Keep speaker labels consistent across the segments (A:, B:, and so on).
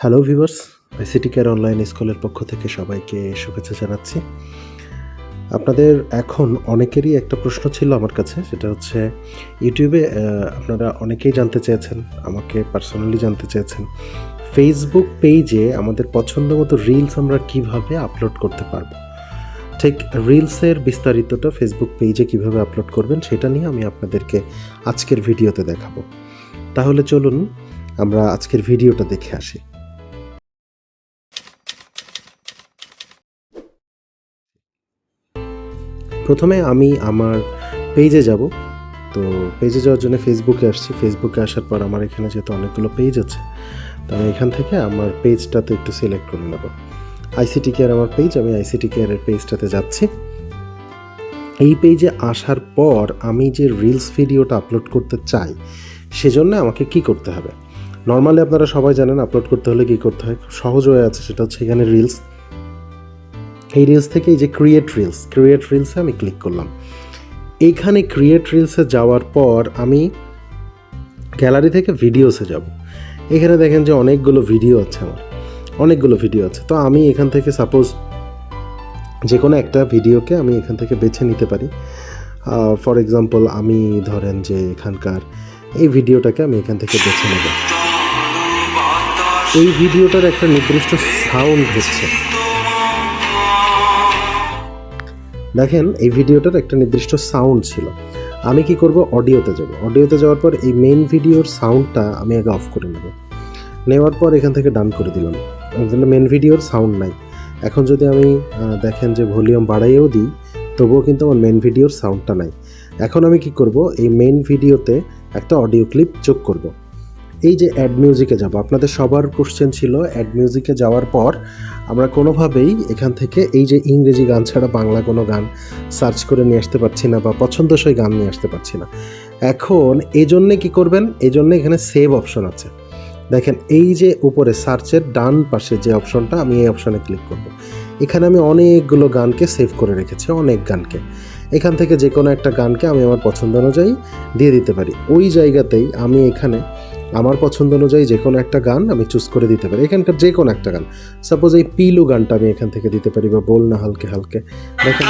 A: Hello viewers, ICT CARE online স্কুলের পক্ষ থেকে সবাইকে শুভেচ্ছা জানাচ্ছি। আপনাদের এখন অনেকেরই একটা প্রশ্ন ছিল আমার কাছে, সেটা হচ্ছে ইউটিউবে আপনারা অনেকেই জানতে চেয়েছেন, আমাকে পার্সোনালি জানতে চেয়েছেন, ফেসবুক পেজে আমাদের পছন্দ মতো রিলস আমরা কিভাবে আপলোড করতে পারবো। ঠিক রিলসের বিস্তারিতটা ফেসবুক পেজে কিভাবে আপলোড করবেন সেটা নিয়ে আমি আপনাদেরকে আজকের ভিডিওতে দেখাবো। তাহলে চলুন আমরা আজকের ভিডিওটা দেখে আসি। প্রথমে আমি আমার পেজে যাব। তো পেজে যাওয়ার জন্য ফেসবুকে আসছি। ফেসবুকে আসার পর আমার এখানে যেহেতু অনেকগুলো পেজ আছে, তো আমি এখান থেকে আমার পেজটাতে একটু সিলেক্ট করে নেব। ICT CARE আমার পেজ, আমি ICT CARE এর পেজটাতে যাচ্ছি। এই পেজে আসার পর আমি যে রিলস ভিডিওটা আপলোড করতে চাই, সেজন্য আমাকে কি করতে হবে? নর্মালি আপনারা সবাই জানেন আপলোড করতে হলে কী করতে হয়, খুব সহজ হয়ে আছে, সেটা হচ্ছে এখানে রিলস। এই রিলস থেকে এই যে ক্রিয়েট রিলসে আমি ক্লিক করলাম। এইখানে ক্রিয়েট রিলসে যাওয়ার পর আমি গ্যালারি থেকে ভিডিওসে যাব। এখানে দেখেন যে অনেকগুলো ভিডিও আছে। তো আমি এখান থেকে সাপোজ যে কোনো একটা ভিডিওকে আমি এখান থেকে বেছে নিতে পারি। ফর এক্সাম্পল আমি ধরেন যে এখানকার এই ভিডিওটাকে আমি এখান থেকে বেছে নেব। এই ভিডিওটার একটা নির্দিষ্ট সাউন্ড হচ্ছে, দেখেন এই ভিডিওটার একটা নির্দিষ্ট সাউন্ড ছিল। আমি কি করব, অডিওতে যাওয়ার পর এই মেইন ভিডিওর সাউন্ডটা আমি আগে অফ করে নেওয়ার পর এখান থেকে ডান করে দিলাম। তাহলে মেইন ভিডিওর সাউন্ড নাই। এখন যদি আমি দেখেন যে ভলিউম বাড়াইয়েও দিই, তবুও কিন্তু আমার মেইন ভিডিওর সাউন্ডটা নাই। এখন আমি কি করব, এই মেইন ভিডিওতে একটা অডিও ক্লিপ যোগ করব। এই যে অ্যাড মিউজিকে যাব, আপনাদের সবার কোশ্চেন ছিল অ্যাড মিউজিকে যাওয়ার পর আমরা কোনোভাবেই এখান থেকে এই যে ইংরেজি গান ছাড়া বাংলা কোনো গান সার্চ করে নিয়ে আসতে পারছি না, বা পছন্দসই গান নিয়ে আসতে পারছি না। এখন এই জন্যে কী করবেন, এই জন্যে এখানে সেভ অপশন আছে। দেখেন এই যে উপরে সার্চের ডান পাশে যে অপশনটা, আমি এই অপশনে ক্লিক করব। এখানে আমি অনেকগুলো গানকে সেভ করে রেখেছি, অনেক গানকে। এখান থেকে যে কোনো একটা গানকে আমি আমার পছন্দ অনুযায়ী দিয়ে দিতে পারি। ওই জায়গাতেই আমি এখানে আমার পছন্দ অনুযায়ী যে কোনো একটা গান আমি চুজ করে দিতে পারি। এখানকার যে কোনো একটা গান, সাপোজ এই পিলু গানটা আমি এখান থেকে দিতে পারি, বা বল না হালকে হালকে। দেখেন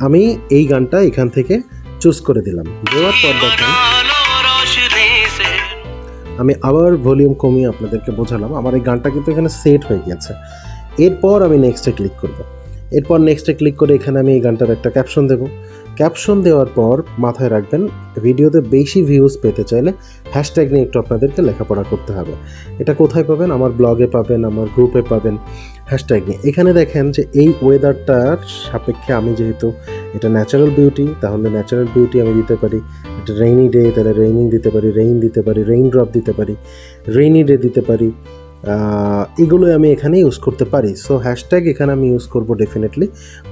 A: আমি এই গানটা এখান থেকে চুজ করে দিলাম। দেওয়ার পর দেখেন আমি আবার ভলিউম কমিয়ে আপনাদেরকে বোঝালাম, আমার এই গানটা কিন্তু এখানে সেট হয়ে গিয়েছে। এরপর আমি নেক্সটে ক্লিক করব। এখানে আমি এই গানটার একটা ক্যাপশন দেব। ক্যাপশন দেওয়ার পর মাথায় রাখবেন, ভিডিওতে বেশি ভিউজ পেতে চাইলে হ্যাশট্যাগ নিয়ে একটু আপনাদেরকে লেখাপড়া করতে হবে। এটা কোথায় পাবেন? আমার ব্লগে পাবেন, আমার গ্রুপে পাবেন, হ্যাশট্যাগ নিয়ে। এখানে দেখেন যে এই ওয়েদারটার সাপেক্ষে আমি যেহেতু এটা ন্যাচারাল বিউটি, তাহলে ন্যাচারাল বিউটি আমি দিতে পারি। এটা রেইনি ডে, তাহলে রেইনিং দিতে পারি, রেইন দিতে পারি, রেইন ড্রপ দিতে পারি, রেইনি ডে দিতে পারি। এগুলোই আমি এখানে ইউজ করতে পারি। সো হ্যাশট্যাগ এখানে আমি ইউজ করব ডেফিনেটলি।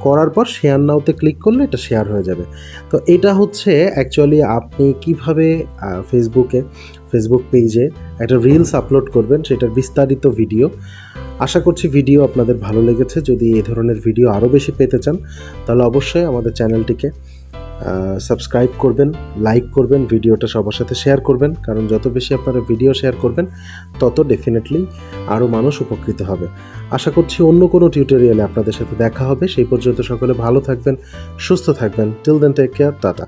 A: করার পর শেয়ার নাওতে ক্লিক করলে এটা শেয়ার হয়ে যাবে। তো এটা হচ্ছে অ্যাকচুয়ালি আপনি কিভাবে ফেসবুক পেজে একটা রিলস আপলোড করবেন, সেটার বিস্তারিত ভিডিও। আশা করছি ভিডিও আপনাদের ভালো লেগেছে। যদি এই ধরনের ভিডিও আরও বেশি পেতে চান, তাহলে অবশ্যই আমাদের চ্যানেলটিকে সাবস্ক্রাইব করবেন, লাইক করবেন, ভিডিওটা সবার সাথে শেয়ার করবেন। কারণ যত বেশি আপনারা ভিডিও শেয়ার করবেন, তত ডেফিনেটলি আরও মানুষ উপকৃত হবে। আশা করছি অন্য কোনো টিউটোরিয়ালে আপনাদের সাথে দেখা হবে। সেই পর্যন্ত সকলে ভালো থাকবেন, সুস্থ থাকবেন। Till then take care, tata.